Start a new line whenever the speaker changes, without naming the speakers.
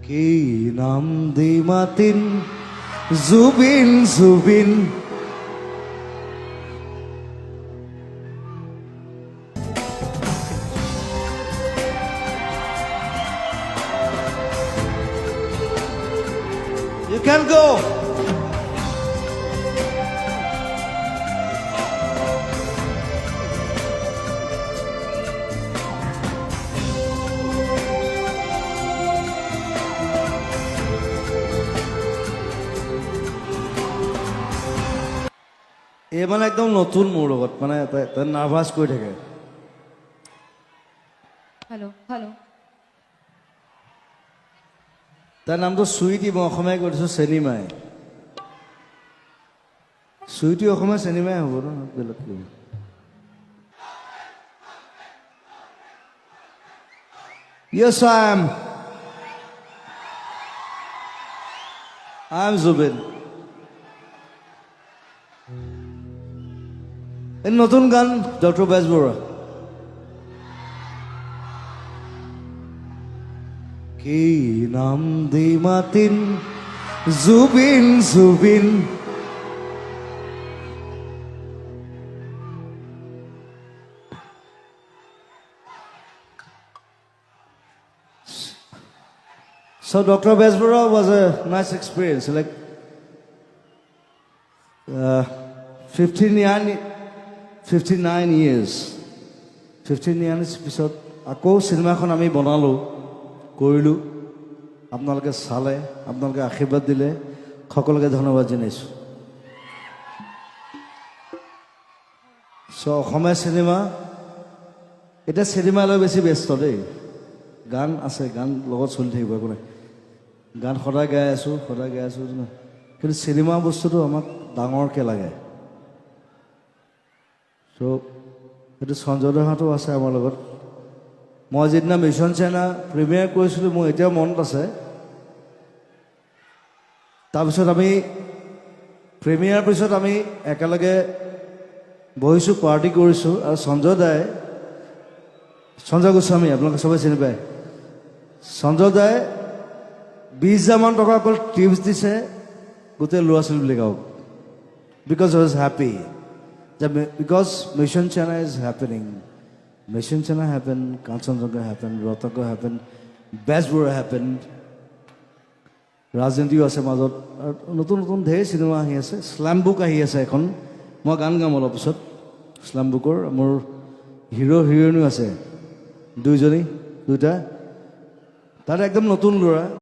কি নাম দি মাতিন Zubeen Zubeen You can go. এই মানে একদম নতুন মোৰ লগত মানে তাই নাৰ্ভাছ কৰি থাকে
हेलो हेलो
তার নামটো সুইটি মই অসমীয়া কৈ দিছোঁ চেনিমাই সুইটি অসমীয়া চেনিমাই হ'ব ন বেলেগ কি হ'ব Yes, I am Zubin. এই নতুন গান ডক্টর বেজবৰুৱা কি নাম দি মাতিন Zubeen Zubeen So Dr. Besborough was a nice experience. Like 59 years. 15 years পিছত আকৌ চিনেমাখন আমি বনালোঁ কৰিলোঁ আপোনালোকে চালে আপোনালোকে আশীৰ্বাদ দিলে সকলোকে ধন্যবাদ জনাইছোঁ চ' অসমীয়া চিনেমা এতিয়া চিনেমালৈ বেছি ব্যস্ত দেই গান আছে গান লগত চলি থাকিব একো নাই গান সদায় গাই আছোঁ কিন্তু চিনেমা বস্তুটো আমাক ডাঙৰকৈ লাগে চ' সেইটো সঞ্জয় দাহঁতো আছে আমাৰ লগত মই যিদিনা মিছন চাইনা প্ৰিমিয়াৰ কৰিছিলোঁ মোৰ এতিয়াও মনত আছে তাৰপিছত আমি প্ৰিমিয়াৰ পিছত আমি একেলগে বহিছোঁ পাৰ্টি কৰিছোঁ আৰু সঞ্জয় গোস্বামী আপোনালোকে চবেই চিনি পায় সঞ্জয় দাই 20,000 টকা অকল টিপছ দিছে গোটেই ল'ৰা ছোৱালীবিলাকক because I was happy because Mission China is happening Mission China happen Kanchenjunga happen ৰতকা হেপেন বেজবৰুৱা হেপেন ৰাজনীতিও আছে মাজত আৰু নতুন নতুন ঢেৰ চিনেমা আহি আছে শ্লাম বুক আহি আছে এখন মই গান গাম অলপ পিছত শ্লাম বুকৰ মোৰ হিৰো হিৰইনো আছে দুইটা তাত একদম নতুন ল'ৰা